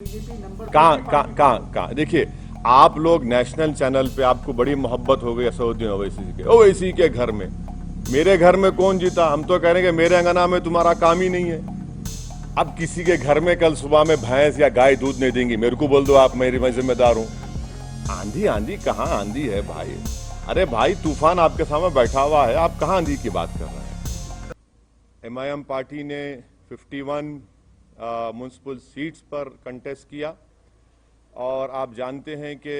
कहाँ देखिए, आप लोग नेशनल चैनल पे आपको बड़ी मोहब्बत हो गई असदुद्दीन ओवैसी के घर में। मेरे घर में कौन जीता? हम तो कह रहे हैं कि मेरे अंगना में तुम्हारा काम ही नहीं है। अब किसी के घर में कल सुबह में भैंस या गाय दूध नहीं देंगी, मेरे को बोल दो आप, मैं जिम्मेदार हूं। आंधी आंधी कहाँ आंधी है भाई? अरे भाई, तूफान आपके सामने बैठा हुआ है, आप कहाँ आंधी की बात कर रहे हैं? एमआईएम पार्टी ने 51 म्युनिसिपल सीट्स पर कंटेस्ट किया और आप जानते हैं कि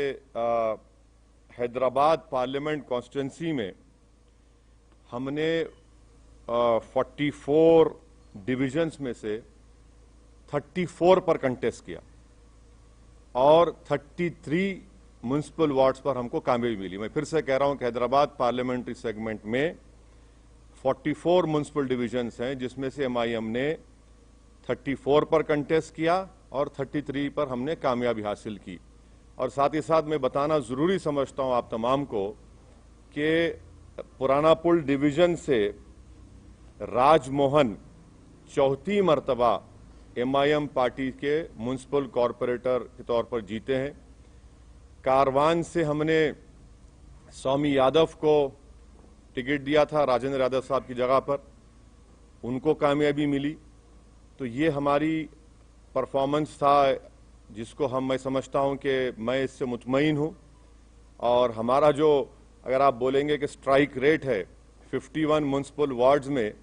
हैदराबाद पार्लियामेंट कॉन्स्टिट्यूंसी में हमने 44 डिविजन्स में से 34 पर कंटेस्ट किया और 33 म्युनिसिपल वार्ड्स पर हमको कामयाबी मिली। मैं फिर से कह रहा हूं कि हैदराबाद पार्लियामेंट्री सेगमेंट में 44 म्युनिसिपल डिविजन्स हैं, जिसमें से एमआईएम ने 34 पर कंटेस्ट किया और 33 पर हमने कामयाबी हासिल की। और साथ ही साथ मैं बताना जरूरी समझता हूं आप तमाम को कि पुराना पुल डिवीजन से राजमोहन चौथी मर्तबा एमआईएम पार्टी के म्युनिसिपल कॉरपोरेटर के तौर पर जीते हैं। कारवान से हमने स्वामी यादव को टिकट दिया था, राजेंद्र यादव साहब की जगह पर, उनको कामयाबी मिली। तो ये हमारी परफॉर्मेंस था जिसको मैं समझता हूं कि मैं इससे मुतमईन हूं। और हमारा जो, अगर आप बोलेंगे कि स्ट्राइक रेट है 51 म्युनिसिपल वार्ड्स में,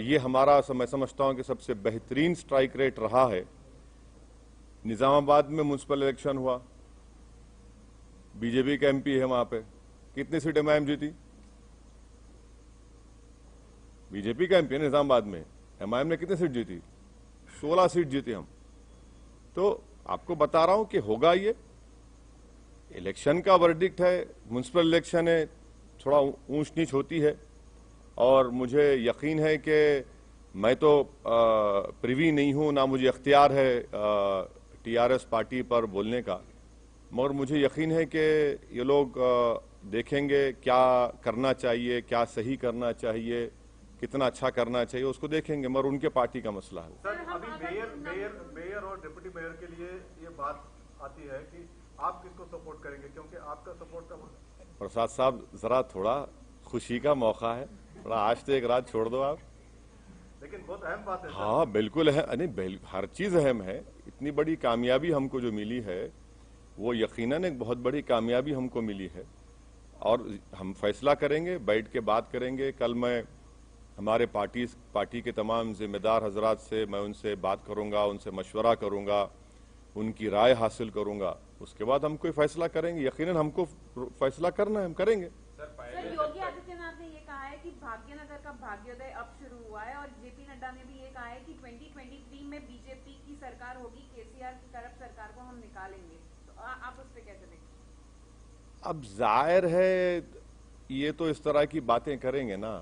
ये हमारा मैं समझता हूं कि सबसे बेहतरीन स्ट्राइक रेट रहा है। निजामाबाद में म्युनिसिपल इलेक्शन हुआ, बीजेपी का एमपी है वहां पे, कितनी सीट एमआईएम जीती? बीजेपी का एमपी है निजामाबाद में, एमआईएम ने कितनी सीट जीती? 16 सीट जीती हम। तो आपको बता रहा हूं कि होगा ये। इलेक्शन का वर्डिक्ट है, म्युनिसिपल इलेक्शन है, थोड़ा ऊंच नीच होती है और मुझे यकीन है कि मैं तो प्रिवी नहीं हूं, ना मुझे अख्तियार है टीआरएस पार्टी पर बोलने का, मगर मुझे यकीन है कि ये लोग देखेंगे क्या करना चाहिए, क्या सही करना चाहिए, कितना अच्छा करना चाहिए, उसको देखेंगे, मगर उनके पार्टी का मसला है। सर, अभी मेयर और डिप्टी मेयर के लिए ये बात आती है कि आप किसको सपोर्ट करेंगे, क्योंकि आपका सपोर्ट तो प्रसाद साहब, जरा थोड़ा खुशी का मौका है, थोड़ा आज तो एक रात छोड़ दो आप। लेकिन बहुत अहम बात है। हाँ बिल्कुल है, नहीं हर चीज अहम है। इतनी बड़ी कामयाबी हमको जो मिली है वो यकीनन एक बहुत बड़ी कामयाबी हमको मिली है और हम फैसला करेंगे, बैठ के बात करेंगे। कल मैं हमारे पार्टी के तमाम जिम्मेदार हजरात से मैं उनसे बात करूंगा, उनसे मशवरा करूंगा, उनकी राय हासिल करूंगा, उसके बाद हम कोई फैसला करेंगे। यकीनन हमको फैसला करना है, हम करेंगे। सर, योगी आदित्यनाथ ने ये कहा है कि भाग्यनगर का भाग्योदय अब शुरू हुआ है और जेपी नड्डा ने भी ये कहा है कि 2023 में बीजेपी की सरकार होगी, केसीआर की करप्ट सरकार को हम निकालेंगे। तो आप उस पर कैसे देखते? अब जाहिर है ये तो इस तरह की बातें करेंगे ना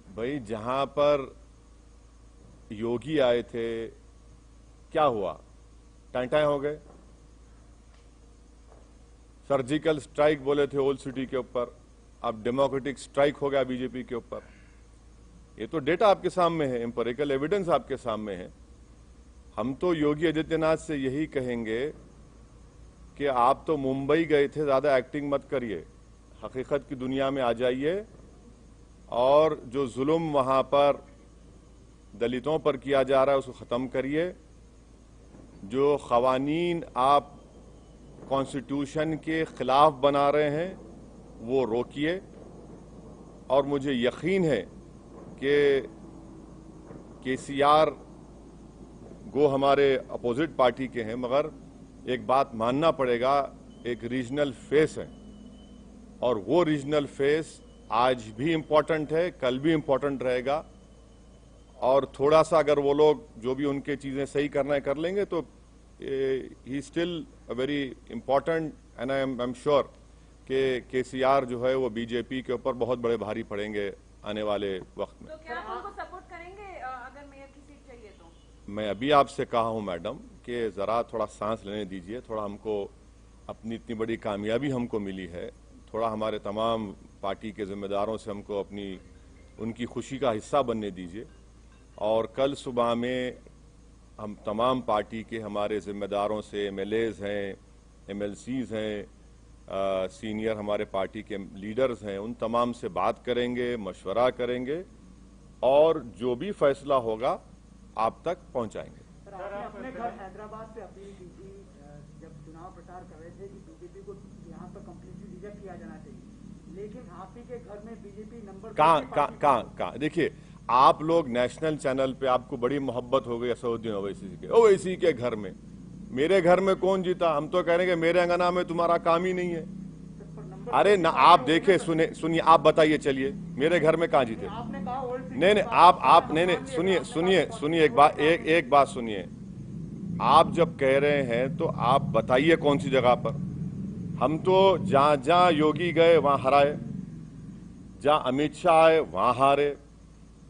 भाई। जहां पर योगी आए थे क्या हुआ? टाइम हो गए। सर्जिकल स्ट्राइक बोले थे ओल्ड सिटी के ऊपर, अब डेमोक्रेटिक स्ट्राइक हो गया बीजेपी के ऊपर। ये तो डेटा आपके सामने है, एम्पिरिकल एविडेंस आपके सामने है। हम तो योगी आदित्यनाथ से यही कहेंगे कि आप तो मुंबई गए थे, ज्यादा एक्टिंग मत करिए, हकीकत की दुनिया में आ जाइए और जो जुल्म वहां पर दलितों पर किया जा रहा है उसको खत्म करिए। जो खवानीन आप कॉन्स्टिट्यूशन के खिलाफ बना रहे हैं वो रोकिए। और मुझे यकीन है कि केसीआर गो हमारे अपोजिट पार्टी के हैं, मगर एक बात मानना पड़ेगा, एक रीजनल फेस है और वो रीजनल फेस आज भी इंपॉर्टेंट है, कल भी इंपॉर्टेंट रहेगा। और थोड़ा सा अगर वो लोग जो भी उनके चीजें सही करना है कर लेंगे तो he still a very important and I am sure कि केसीआर जो है वो बीजेपी के ऊपर बहुत बड़े भारी पड़ेंगे आने वाले वक्त में। तो क्या आप उनको सपोर्ट करेंगे अगर मेयर की सीट चाहिए तो? मैं अभी आपसे कहा हूं मैडम कि जरा थोड़ा सांस लेने दीजिए, थोड़ा हमको अपनी इतनी बड़ी कामयाबी हमको मिली है, थोड़ा हमारे तमाम पार्टी के जिम्मेदारों से हमको उनकी खुशी का हिस्सा बनने दीजिए। और कल सुबह में हम तमाम पार्टी के हमारे जिम्मेदारों से, एमएलएज हैं, एमएलसीज हैं, सीनियर हमारे पार्टी के लीडर्स हैं, उन तमाम से बात करेंगे, मशवरा करेंगे और जो भी फैसला होगा आप तक पहुंचाएंगे। सर, आपने अपने घर हैदराबाद से अपील की थी जब चुनाव प्रचार कर रहे थे कि बीजेपी को यहाँ पर कंप्लीटली रिजेक्ट किया जाना चाहिए, लेकिन आप ही के घर में बीजेपी नंबर कहाँ देखिए, आप लोग नेशनल चैनल पे आपको बड़ी मोहब्बत हो गई असदुद्दीन ओवैसी के घर में। मेरे घर में कौन जीता? हम तो कह रहे हैं कि मेरे अंगना में तुम्हारा काम ही नहीं है। अरे ना, आप देखे सुनिए, आप बताइए, चलिए मेरे घर में कहाँ जीते? नहीं, आप नहीं, सुनिए एक बात सुनिए। आप जब कह रहे हैं तो आप बताइए कौन सी जगह पर। हम तो जहां योगी गए वहां हराए, जहां अमित शाह आए वहां हारे।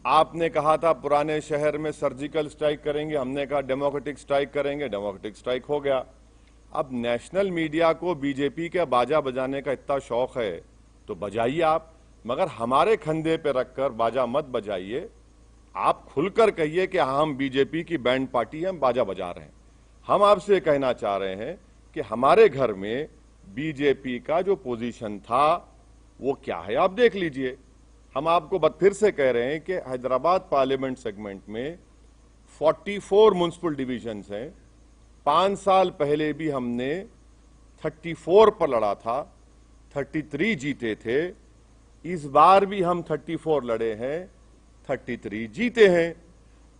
आपने कहा था पुराने शहर में सर्जिकल स्ट्राइक करेंगे, हमने कहा डेमोक्रेटिक स्ट्राइक करेंगे, डेमोक्रेटिक स्ट्राइक हो गया। अब नेशनल मीडिया को बीजेपी के बाजा बजाने का इतना शौक है तो बजाइए आप, मगर हमारे कंधे पे रखकर बाजा मत बजाइए। आप खुलकर कहिए कि हाँ, हम बीजेपी की बैंड पार्टी हैं, हम बाजा बजा रहे हैं। हम आपसे कहना चाह रहे हैं कि हमारे घर में बीजेपी का जो पोजीशन था वो क्या है, आप देख लीजिए। हम आपको फिर से कह रहे हैं कि हैदराबाद पार्लियामेंट सेगमेंट में 44 म्युनिसिपल डिविजन्स हैं। 5 साल पहले भी हमने 34 पर लड़ा था, 33 जीते थे। इस बार भी हम 34 लड़े हैं, 33 जीते हैं।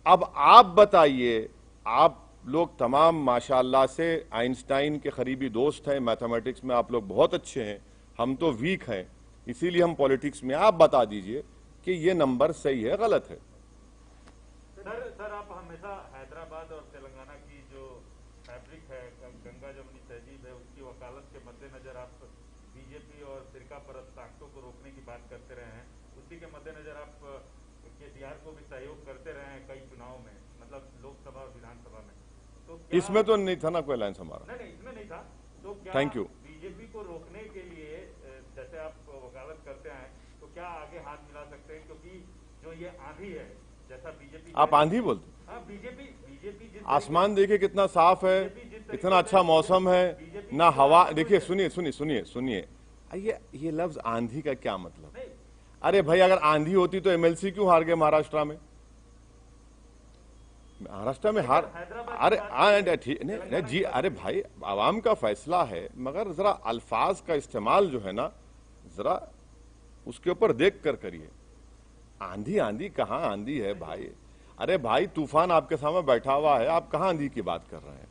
अब आप बताइए, आप लोग तमाम माशाअल्लाह से आइंस्टाइन के करीबी दोस्त हैं, मैथमेटिक्स में आप लोग बहुत अच्छे हैं, हम तो वीक हैं, इसीलिए हम पॉलिटिक्स में। आप बता दीजिए कि ये नंबर सही है, गलत है। सर आप हमेशा हैदराबाद और तेलंगाना की जो फैब्रिक है, गंगा जमुनी तहजीब है, उसकी वकालत के मद्देनजर आप बीजेपी और फिरका परस्त ताकतों को रोकने की बात करते रहे हैं। उसी के मद्देनजर आप केसीआर को भी सहयोग करते रहे हैं कई चुनाव में, मतलब लोकसभा और विधानसभा में। तो इसमें तो नहीं था ना कोई अलायंस हमारा। नहीं, इसमें नहीं था। तो क्या थैंक यू। बीजेपी को रोकने के लिए जैसे आप वकालत करते हैं तो क्या आगे हाथ मिला सकते हैं? क्योंकि जो ये आंधी है, जैसा बीजेपी, आप आंधी बोलते? हाँ, बीजेपी आसमान देखिए कितना साफ है, इतना अच्छा मौसम है, ना हवा। देखिए सुनिए, ये लफ्ज आंधी का क्या मतलब? अरे भाई, अगर आंधी होती तो एमएलसी क्यों हार गए महाराष्ट्र में? महाराष्ट्र में हार, अरे ठीक नहीं जी, अरे भाई आवाम का फैसला है, मगर जरा अल्फाज का इस्तेमाल जो है ना, जरा उसके ऊपर देख कर करिए। आंधी कहाँ आंधी है भाई? अरे भाई, तूफान आपके सामने बैठा हुआ है, आप कहाँ आंधी की बात कर रहे हैं?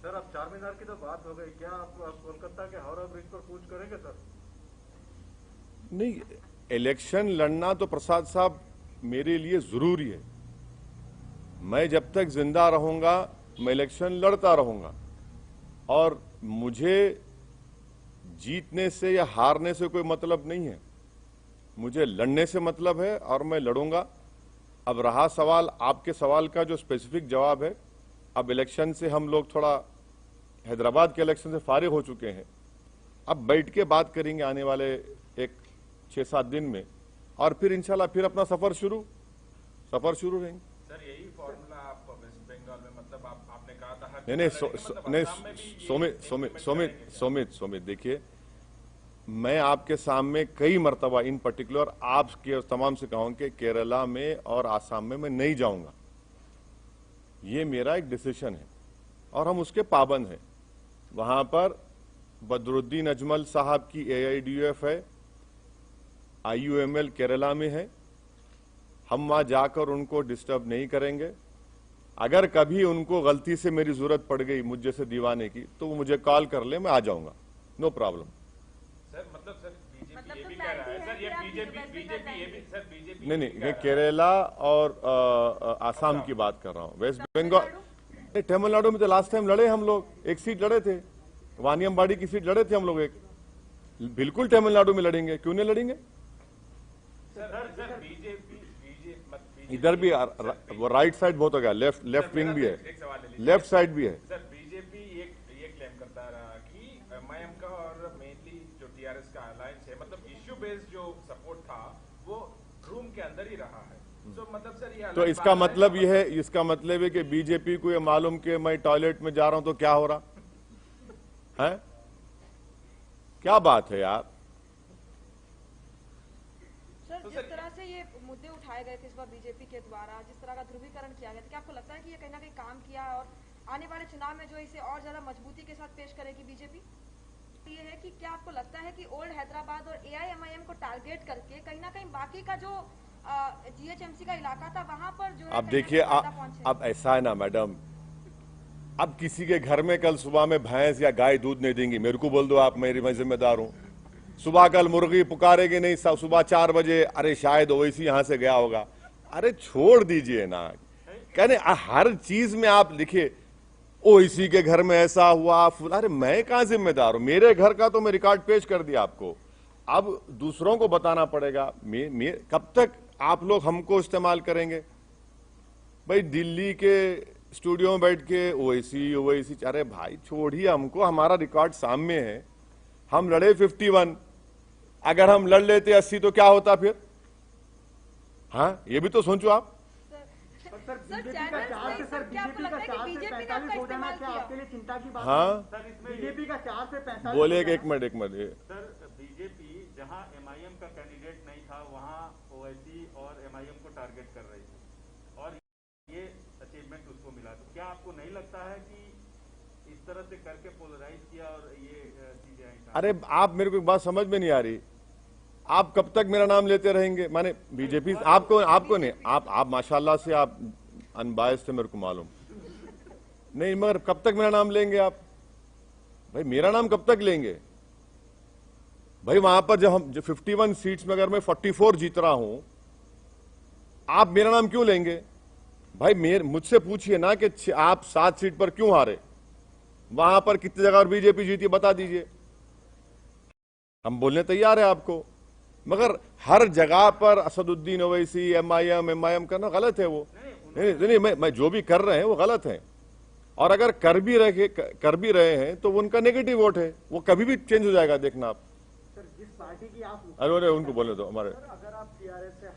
सर, अब चार मीनार की तो बात हो गई, क्या आप कोलकाता के हावड़ा ब्रिज पर कूच करेंगे सर? नहीं, इलेक्शन लड़ना तो प्रसाद साहब मेरे लिए जरूरी है। मैं जब तक जिंदा रहूंगा मैं इलेक्शन लड़ता रहूंगा, और मुझे जीतने से या हारने से कोई मतलब नहीं है, मुझे लड़ने से मतलब है और मैं लड़ूंगा। अब रहा सवाल, आपके सवाल का जो स्पेसिफिक जवाब है, अब इलेक्शन से हम लोग थोड़ा हैदराबाद के इलेक्शन से फारिग हो चुके हैं, अब बैठ के बात करेंगे आने वाले एक 6-7 दिन में, और फिर इंशाल्लाह फिर अपना सफर शुरू रहेंगे। सर, यही फॉर्मूला आप वेस्ट बंगाल में, मतलब आपने कहा था नहीं, सोमित देखिए, मैं आपके सामने कई मर्तबा इन पर्टिकुलर आपके तमाम से कहूं कि केरला में और आसाम में मैं नहीं जाऊंगा। ये मेरा एक डिसीजन है और हम उसके पाबंद हैं। वहां पर बदरुद्दीन अजमल साहब की AIDUF है, IUML केरला में है, हम वहां जाकर उनको डिस्टर्ब नहीं करेंगे। अगर कभी उनको गलती से मेरी जरूरत पड़ गई मुझ जैसे दीवाने की, तो वो मुझे कॉल कर ले, मैं आ जाऊंगा, नो प्रॉब्लम। सर, मतलब बीजेपी ये भी कह रहा है सर, ये बीजेपी ये भी सर बीजेपी नहीं, केरला और आसाम की बात कर रहा हूँ। वेस्ट बंगाल, तमिलनाडु में तो लास्ट टाइम लड़े हम लोग, एक सीट लड़े थे, वानियमबाड़ी की सीट लड़े थे हम लोग एक। बिल्कुल तमिलनाडु में लड़ेंगे, क्यों नहीं लड़ेंगे? सर बीजेपी इधर भी राइट साइड बहुत हो गया, लेफ्ट विंग भी है, लेफ्ट साइड भी है। सर, बीजेपी ये क्लेम करता रहा कि MIM का और मेनली जो TRS का अलायंस है, मतलब इश्यू बेस्ड जो सपोर्ट था वो रूम के अंदर ही रहा है। तो मतलब सर ये तो इसका मतलब है कि बीजेपी को ये मालूम कि मैं टॉयलेट में जा रहा हूं तो क्या हो रहा है? क्या बात है यार? सर, जिस तरह से ये मुद्दे उठाए गए थे इस बार बीजेपी के द्वारा, जिस तरह का ध्रुवीकरण किया गया था, क्या आपको लगता है कि ये कहीं ना कहीं काम किया और आने वाले चुनाव में जो इसे और ज्यादा मजबूती के साथ पेश करेगी बीजेपी? ये है कि क्या आपको लगता है कि ओल्ड हैदराबाद और AIMIM को टारगेट करके कहीं ना कहीं बाकी का जो GHMC का इलाका था वहां पर जो अब देखिए, अब ऐसा है ना मैडम, अब किसी के घर में कल सुबह में भैंस या गाय दूध नहीं देंगी, मेरे को बोल दो आप, मैं जिम्मेदार हूं। सुबह कल मुर्गी पुकारेगी नहीं, सुबह 4 बजे, अरे शायद ओवैसी यहां से गया होगा। अरे छोड़ दीजिए ना, कहने हर चीज में आप लिखिए ओवैसी के घर में ऐसा हुआ। अरे मैं कहां जिम्मेदार हूं? मेरे घर का तो मैं रिकॉर्ड पेश कर दिया आपको, अब दूसरों को बताना पड़ेगा। कब तक आप लोग हमको इस्तेमाल करेंगे? भाई दिल्ली के स्टूडियो में बैठ के ओवैसी, अरे भाई छोड़िए हमको, हमारा रिकॉर्ड सामने है। हम लड़े 51, अगर हम लड़ लेते 80 तो क्या होता फिर? हाँ, ये भी तो सोचो आप। सर बीजेपी का 4 से 45 हो जाना क्या आपके लिए चिंता की बात? हाँ, बीजेपी का 4 से 45 बोले एक मिनट सर, बीजेपी जहां MIM का कैंडिडेट नहीं था वहां ओवैसी और MIM को टारगेट कर रही थी और ये अचीवमेंट उसको मिला। तो क्या आपको नहीं लगता है कि इस तरह से करके पोलराइज किया और ये चीजें आई? अरे आप, मेरे को एक बात समझ में नहीं आ रही, आप कब तक मेरा नाम लेते रहेंगे? माने बीजेपी आपको नहीं, आप माशाल्लाह से आप अनबायस थे, मेरे को मालूम नहीं, मगर कब तक मेरा नाम लेंगे आप? भाई मेरा नाम कब तक लेंगे भाई? वहां पर जो 51 सीट्स में अगर मैं 44 जीत रहा हूं, आप मेरा नाम क्यों लेंगे? भाई मुझसे पूछिए ना कि आप 7 सीट पर क्यों हारे, वहां पर कितनी जगह और बीजेपी जीती, बता दीजिए। हम बोलने तैयार है आपको, मगर हर जगह पर असदुद्दीन ओवैसी MIM करना गलत है। वो नहीं, मैं जो भी कर रहे हैं वो गलत है, और अगर कर भी रहे हैं तो उनका नेगेटिव वोट है, वो कभी भी चेंज हो जाएगा, देखना आप। सर जिस पार्टी की आप, अरे उनको बोले दो हमारे, अगर आप TRS से